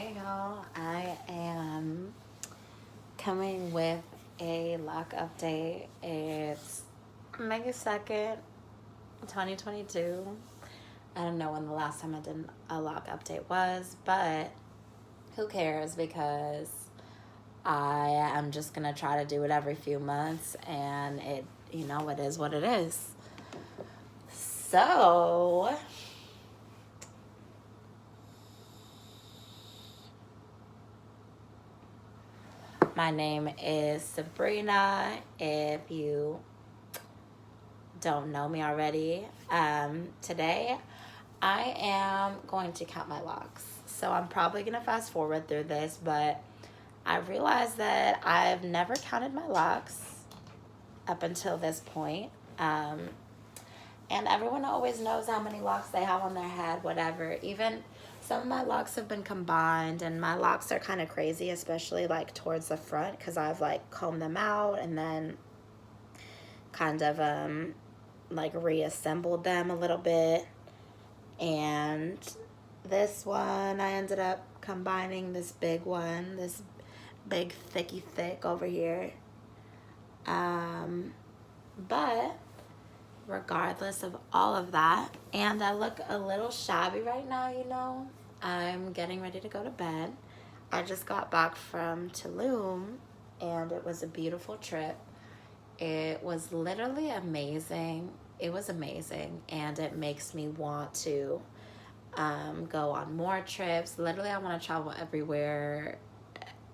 Hey y'all, I am coming with a lock update. It's May 2nd, 2022. I don't know when the last time I did a lock update was, but who cares because I am just gonna try to do it every few months and it is what it is. So my name is Sabrina. If you don't know me already, today I am going to count my locks. So I'm probably going to fast forward through this, but I realized that I've never counted my locks up until this point. And everyone always knows how many locks they have on their head, whatever. Even some of my locks have been combined, and my locks are kind of crazy, especially like towards the front, because I've like combed them out and then kind of like reassembled them a little bit. And this one I ended up combining this big one, this big thicky thick over here. But regardless of all of that, and I look a little shabby right now, I'm getting ready to go to bed. I just got back from Tulum and it was a beautiful trip. It was literally amazing. It was amazing, and it makes me want to go on more trips. Literally, I want to travel everywhere,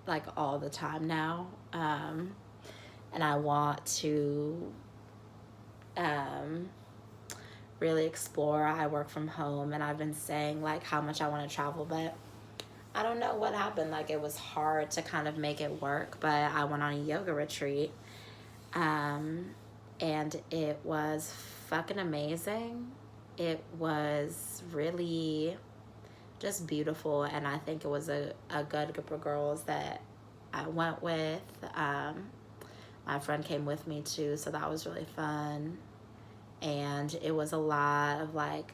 like all the time now. And I want to really explore. I work from home, and I've been saying like how much I want to travel, but I don't know what happened. Like it was hard to kind of make it work, but I went on a yoga retreat, and it was fucking amazing. It was really just beautiful, and I think it was a good group of girls that I went with. My friend came with me too, so that was really fun. And it was a lot of like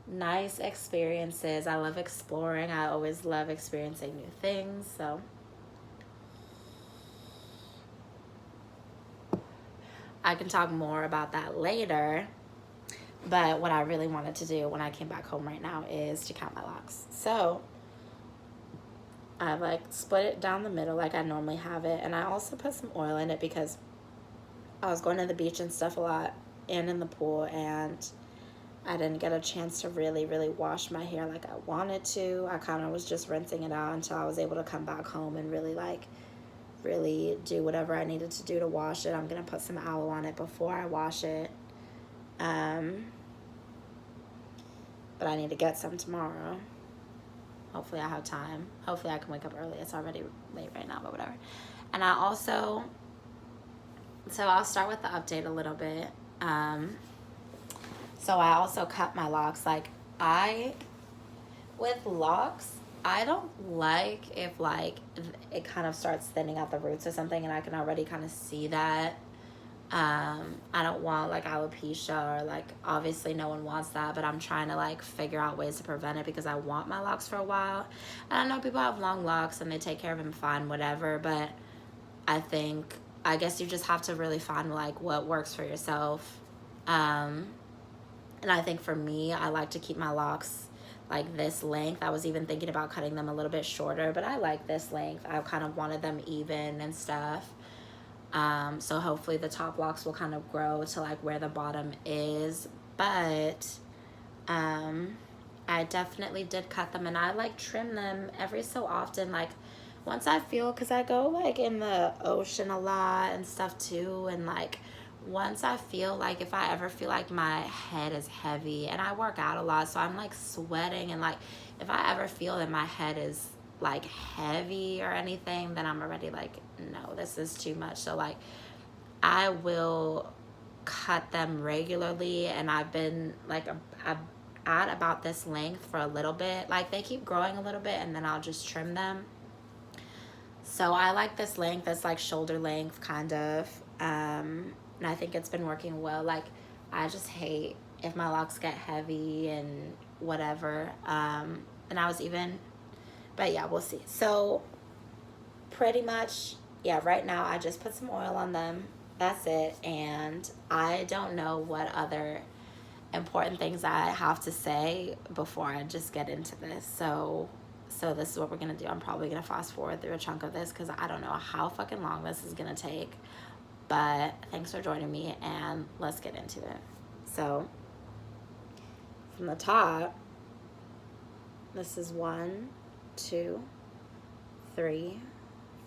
nice experiences. I love exploring. I always love experiencing new things. So I can talk more about that later. But what I really wanted to do when I came back home right now is to count my locks. So I like split it down the middle like I normally have it. And I also put some oil in it because I was going to the beach and stuff a lot and in the pool, and I didn't get a chance to really wash my hair like I wanted to. I kind of was just rinsing it out until I was able to come back home and really do whatever I needed to do to wash it. I'm going to put some aloe on it before I wash it. But I need to get some tomorrow. Hopefully I have time. Hopefully I can wake up early. It's already late right now, but whatever. And I also, so I'll start with the update a little bit. So I also cut my locks. Like with locks, I don't like if like it kind of starts thinning out the roots or something, and I can already kind of see that. I don't want like alopecia, or like obviously no one wants that, but I'm trying to like figure out ways to prevent it because I want my locks for a while. And I know people have long locks and they take care of them fine, whatever, but I guess you just have to really find like what works for yourself. And I think for me, I like to keep my locks like this length. I was even thinking about cutting them a little bit shorter, but I like this length. I kind of wanted them even and stuff. So hopefully the top locks will kind of grow to like where the bottom is, but I definitely did cut them, and I like trim them every so often. Like once I feel, cause I go like in the ocean a lot and stuff too, and like once I feel like if I ever feel like my head is heavy, and I work out a lot, so I'm like sweating, and like if I ever feel that my head is like heavy or anything, then I'm already like, no, this is too much. So like I will cut them regularly, and I've been like at about this length for a little bit. Like they keep growing a little bit, and then I'll just trim them. So I like this length. It's like shoulder length kind of, and I think it's been working well. Like I just hate if my locks get heavy and whatever. And I was even But yeah, we'll see. So pretty much, yeah, right now I just put some oil on them. That's it. And I don't know what other important things I have to say before I just get into this. So this is what we're gonna do. I'm probably gonna fast forward through a chunk of this because I don't know how fucking long this is gonna take. But thanks for joining me, and let's get into it. So from the top, this is 1, 2, 3,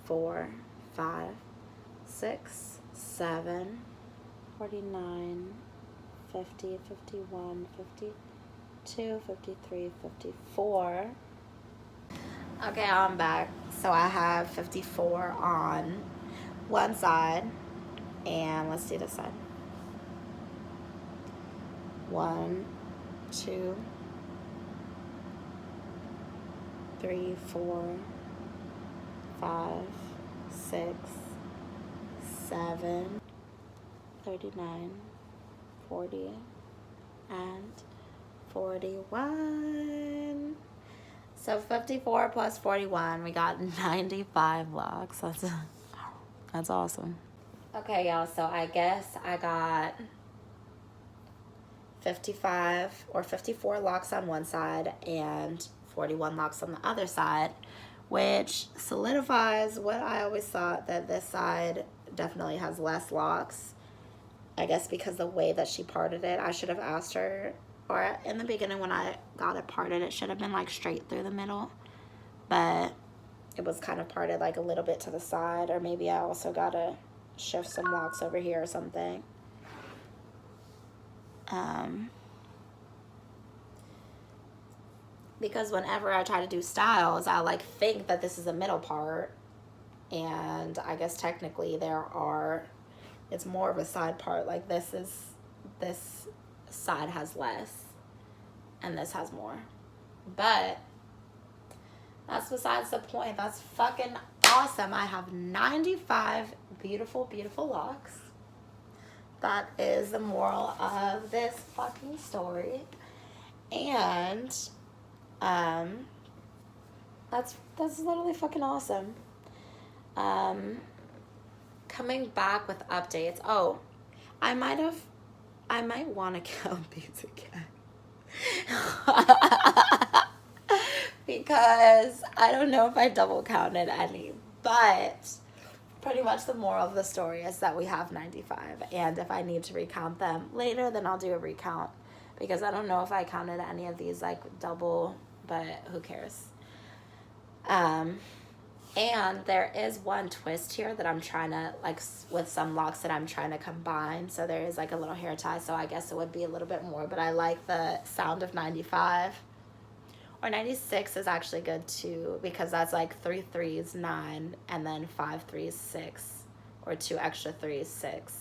4, 5, 6, 7, 49, 50, 51, 52, 53, 54. Okay, I'm back. So I have 54 on one side, and let's do this side. 1, 2, 3, 4, 5, 6, 7, 39, 40, and 41. So 54 plus 41, we got 95 locks. That's awesome. Okay, y'all, so I guess I got 55 or 54 locks on one side and 41 locks on the other side, which solidifies what I always thought, that this side definitely has less locks. I guess because the way that she parted it, I should have asked her, or in the beginning when I got it parted, it should have been like straight through the middle, but it was kind of parted like a little bit to the side, or maybe I also gotta shift some locks over here or something. Because whenever I try to do styles, I like think that this is a middle part, and I guess technically it's more of a side part. Like this side has less and this has more, but that's besides the point. That's fucking awesome. I have 95 beautiful, beautiful locks. That is the moral of this fucking story. And that's literally fucking awesome. Coming back with updates. Oh, I might want to count these again. Because I don't know if I double counted any, but pretty much the moral of the story is that we have 95, and if I need to recount them later, then I'll do a recount, because I don't know if I counted any of these like double, but who cares. And there is one twist here that I'm trying to, like, with some locks that I'm trying to combine. So there is like a little hair tie, so I guess it would be a little bit more, but I like the sound of 95. Or 96 is actually good too, because that's like 3 3s, 9, and then 5 3s, 6, or 2 extra 3s, 6.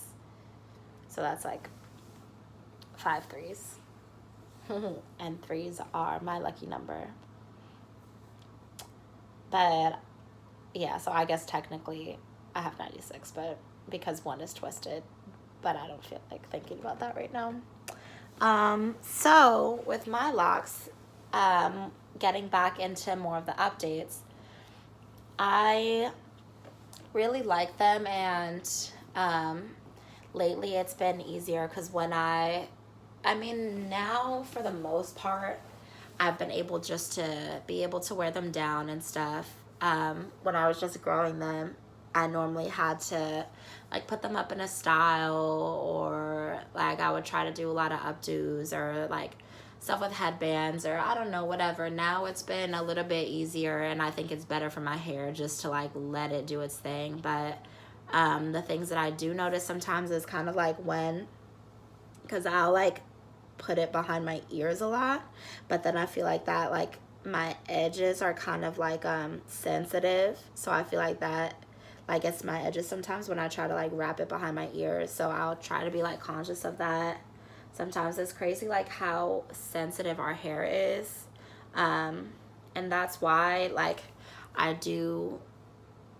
So that's like 5 3s. And 3s are my lucky number. But yeah, so I guess technically I have 96, but because one is twisted, but I don't feel like thinking about that right now. So with my locks, getting back into more of the updates, I really like them, and lately it's been easier because when now for the most part I've been able just to be able to wear them down and stuff. When I was just growing them, I normally had to like put them up in a style, or like I would try to do a lot of updos or like stuff with headbands, or I don't know, whatever. Now it's been a little bit easier, and I think it's better for my hair just to like let it do its thing. But the things that I do notice sometimes is kind of like because I'll like put it behind my ears a lot, but then I feel like that like my edges are kind of like sensitive, so I feel like that like it's my edges sometimes when I try to like wrap it behind my ears, so I'll try to be like conscious of that. Sometimes it's crazy like how sensitive our hair is, and that's why like I do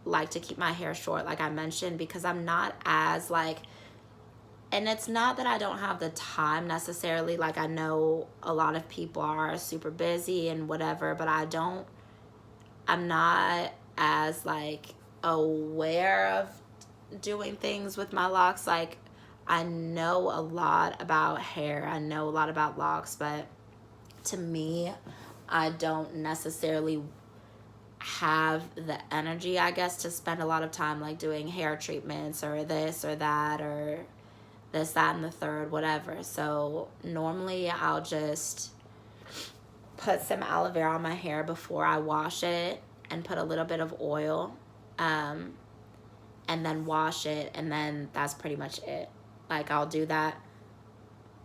like to keep my hair short, like I mentioned, because I'm not as like, and it's not that I don't have the time necessarily. Like I know a lot of people are super busy and whatever, but I don't I'm not as like aware of doing things with my locks. Like, I know a lot about hair, I know a lot about locks, but to me, I don't necessarily have the energy, I guess, to spend a lot of time like doing hair treatments or this or that or this, that, and the third, whatever. So normally I'll just put some aloe vera on my hair before I wash it and put a little bit of oil, and then wash it, and then that's pretty much it. Like, I'll do that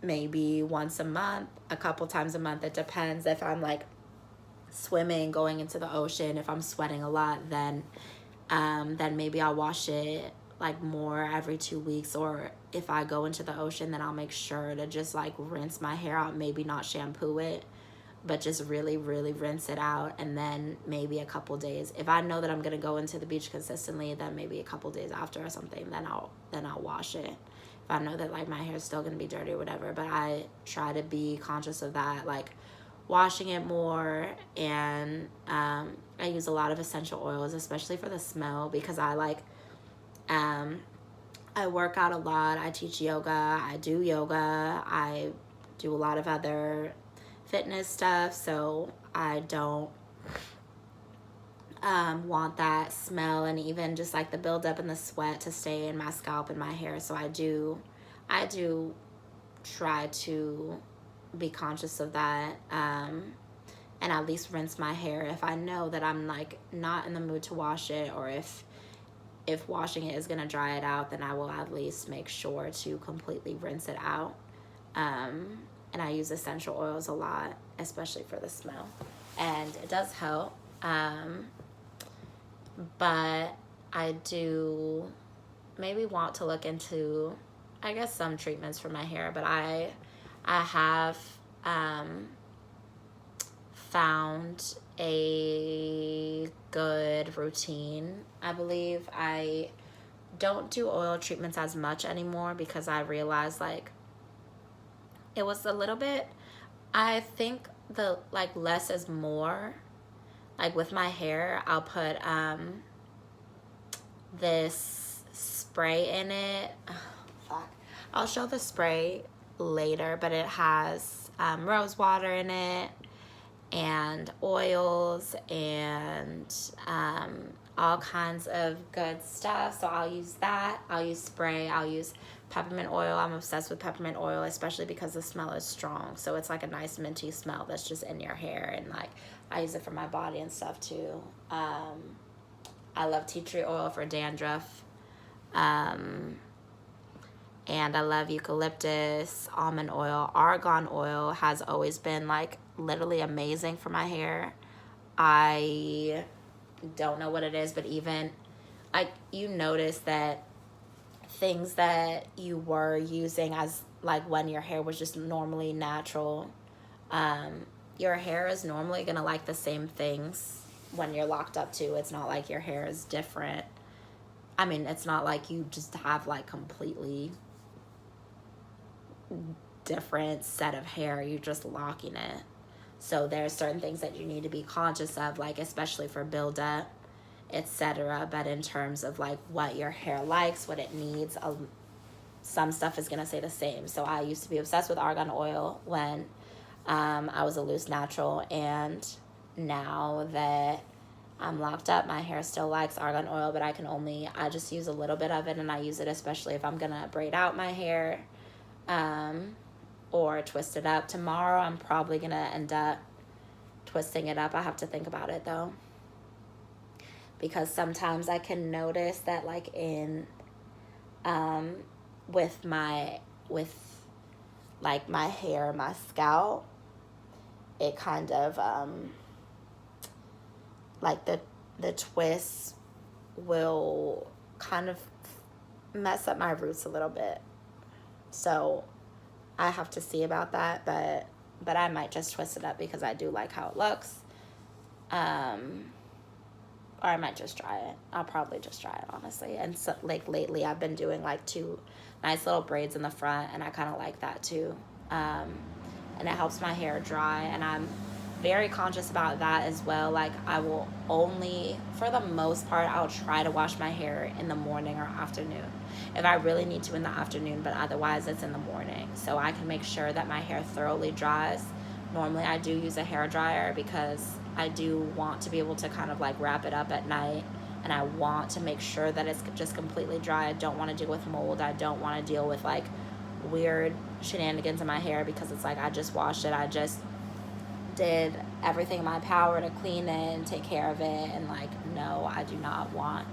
maybe once a month, a couple times a month. It depends. If I'm like swimming, going into the ocean, if I'm sweating a lot, then maybe I'll wash it like more every 2 weeks. Or if I go into the ocean, then I'll make sure to just like rinse my hair out, maybe not shampoo it, but just really, really rinse it out. And then maybe a couple days, if I know that I'm gonna go into the beach consistently, then maybe a couple days after or something, then I'll wash it. If I know that like my hair's still gonna be dirty or whatever. But I try to be conscious of that, like washing it more. And I use a lot of essential oils, especially for the smell, because I like I work out a lot. I teach yoga. I do yoga. I do a lot of other fitness stuff, so I don't want that smell and even just like the buildup and the sweat to stay in my scalp and my hair. So I do try to be conscious of that, and at least rinse my hair if I know that I'm like not in the mood to wash it, or if washing it is gonna dry it out, then I will at least make sure to completely rinse it out. And I use essential oils a lot, especially for the smell, and it does help. But I do maybe want to look into, I guess, some treatments for my hair. But I have found a good routine. I believe I don't do oil treatments as much anymore because I realized like it was a little bit, I think the like less is more. Like with my hair, I'll put this spray in it. Oh, fuck. I'll show the spray later, but it has rose water in it and oils and all kinds of good stuff. So I'll use that. I'll use spray. I'll use peppermint oil. I'm obsessed with peppermint oil, especially because the smell is strong. So it's like a nice minty smell that's just in your hair. And like I use it for my body and stuff too. I love tea tree oil for dandruff. And I love eucalyptus, almond oil. Argan oil has always been like literally amazing for my hair. I don't know what it is, but even like you notice that things that you were using as like when your hair was just normally natural, your hair is normally gonna like the same things when you're locked up too. It's not like your hair is different. I mean, it's not like you just have like completely different set of hair. You're just locking it. So there's certain things that you need to be conscious of, like especially for buildup, etc. But in terms of like what your hair likes, what it needs, some stuff is gonna stay the same. So I used to be obsessed with argan oil when I was a loose natural, and now that I'm locked up, my hair still likes argan oil, but I just use a little bit of it, and I use it especially if I'm gonna braid out my hair or twist it up. Tomorrow I'm probably gonna end up twisting it up. I have to think about it though, because sometimes I can notice that like in with like my hair, my scalp, it kind of like the twists will kind of mess up my roots a little bit. So I have to see about that, but I might just twist it up because I do like how it looks. Or I might just dry it. I'll probably just dry it, honestly. And so, like lately I've been doing like 2 nice little braids in the front, and I kind of like that too. And it helps my hair dry, and I'm very conscious about that as well. Like, I will only, for the most part, I'll try to wash my hair in the morning or afternoon. If I really need to in the afternoon, but otherwise it's in the morning. So I can make sure that my hair thoroughly dries. Normally I do use a hair dryer because I do want to be able to kind of like wrap it up at night, and I want to make sure that it's just completely dry. I don't want to deal with mold. I don't want to deal with like weird shenanigans in my hair, because it's like I just washed it. I just did everything in my power to clean it and take care of it, and like, no, I do not want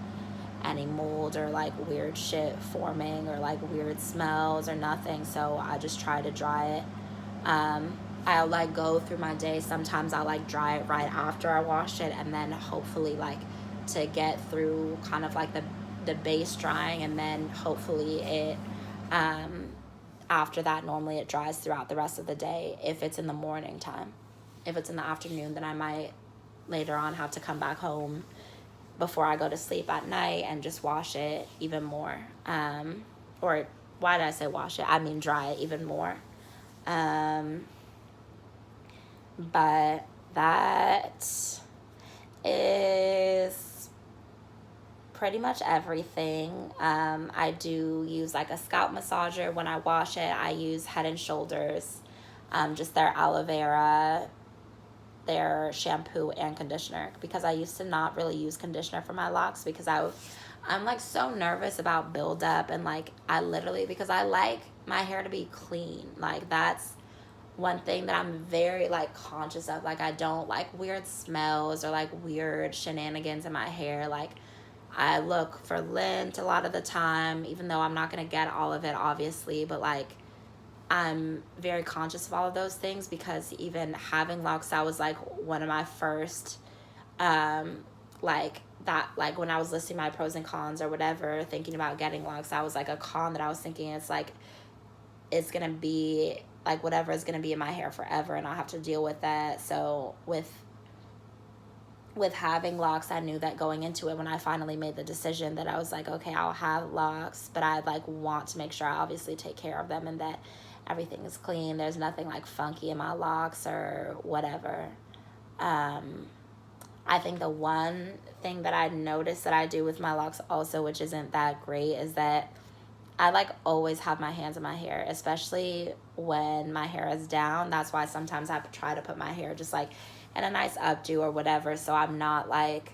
any mold or like weird shit forming or like weird smells or nothing. So I just try to dry it. I'll like go through my day. Sometimes I'll like dry it right after I wash it, and then hopefully like to get through kind of like the base drying, and then hopefully it after that normally it dries throughout the rest of the day if it's in the morning time. If it's in the afternoon, then I might later on have to come back home before I go to sleep at night and just wash it even more. Or why did I say wash it? I mean dry it even more. But that is pretty much everything. I do use like a scalp massager when I wash it. I use Head and Shoulders, just their aloe vera, their shampoo and conditioner, because I used to not really use conditioner for my locks because I'm like so nervous about buildup, and like I literally, because I like my hair to be clean. Like that's one thing that I'm very like conscious of. Like I don't like weird smells or like weird shenanigans in my hair. Like I look for lint a lot of the time, even though I'm not going to get all of it obviously, but like I'm very conscious of all of those things, because even having locks, that was like one of my first like that, like when I was listing my pros and cons or whatever, thinking about getting locks, that was like a con that I was thinking, it's like it's gonna be like whatever is gonna be in my hair forever, and I'll have to deal with that. So with having locks, I knew that going into it, when I finally made the decision, that I was like, okay, I'll have locks, but I like want to make sure I obviously take care of them and that everything is clean. There's nothing like funky in my locks or whatever. I think the one thing that I noticed that I do with my locks also, which isn't that great, is that I like always have my hands in my hair, especially when my hair is down. That's why sometimes I try to put my hair just like in a nice updo or whatever, so I'm not like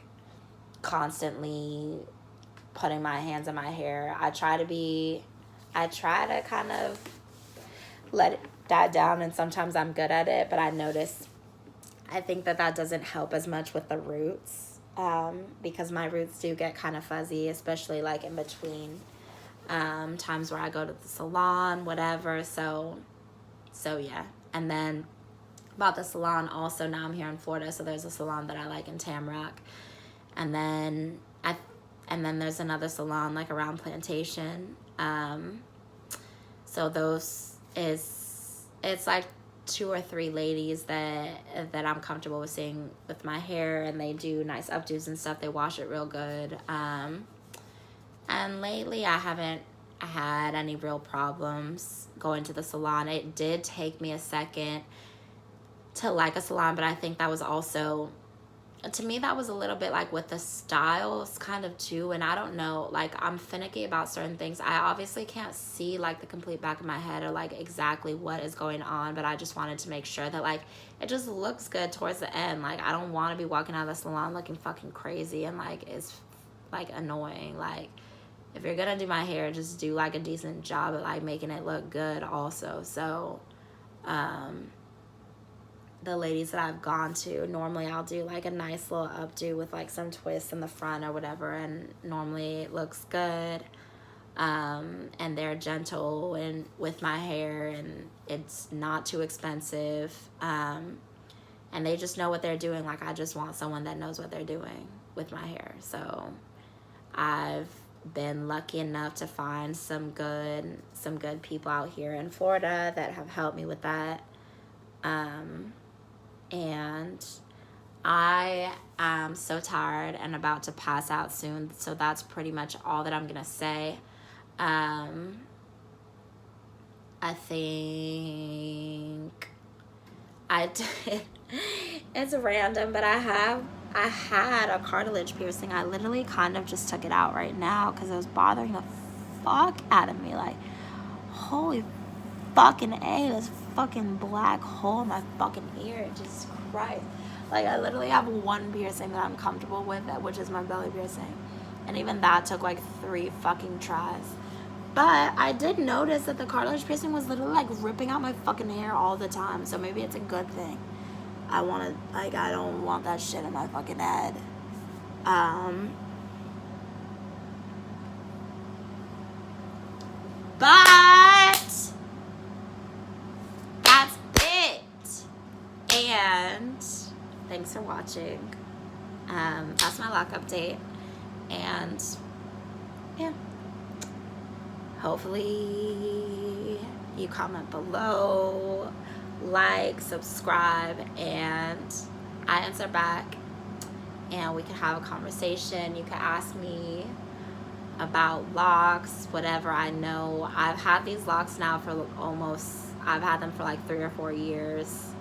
constantly putting my hands in my hair. I try to kind of let it die down, and sometimes I'm good at it, but I think that doesn't help as much with the roots, because my roots do get kind of fuzzy, especially like in between times where I go to the salon, whatever. So yeah. And then about the salon also, now I'm here in Florida, so there's a salon that I like in Tamarack, and then there's another salon like around Plantation. So it's like 2 or 3 ladies that I'm comfortable with seeing with my hair, and they do nice updos and stuff. They wash it real good. And lately I haven't had any real problems going to the salon. It did take me a second to like a salon, but I think that was also, to me, that was a little bit like with the styles kind of too. And I don't know, like I'm finicky about certain things. I obviously can't see like the complete back of my head or like exactly what is going on, but I just wanted to make sure that like it just looks good towards the end. Like I don't want to be walking out of the salon looking fucking crazy and like it's like annoying. Like if you're gonna do my hair, just do like a decent job at like making it look good also. So the ladies that I've gone to, normally I'll do like a nice little updo with like some twists in the front or whatever, and normally it looks good. And they're gentle and with my hair, and it's not too expensive. And they just know what they're doing. Like I just want someone that knows what they're doing with my hair. So I've been lucky enough to find some good people out here in Florida that have helped me with that. And I am so tired and about to pass out soon, so that's pretty much all that I'm gonna say. I think I did It's random, but I had a cartilage piercing. I literally kind of just took it out right now because it was bothering the fuck out of me. Like, holy fucking A, this fucking black hole in my fucking ear. Jesus Christ. Like, I literally have one piercing that I'm comfortable with, which is my belly piercing. And even that took like 3 fucking tries. But I did notice that the cartilage piercing was literally like ripping out my fucking hair all the time. So maybe it's a good thing. I don't want that shit in my fucking head. But that's it. And thanks for watching. That's my lock update. And yeah. Hopefully you comment below, like, subscribe, and I answer back, and we can have a conversation. You can ask me about locks, whatever I know. I've had these locks now for I've had them for like 3 or 4 years,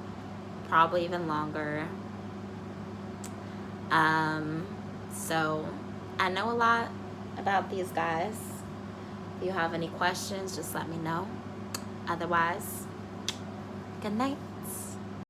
probably even longer. So I know a lot about these guys. If you have any questions, just let me know. Otherwise, good night.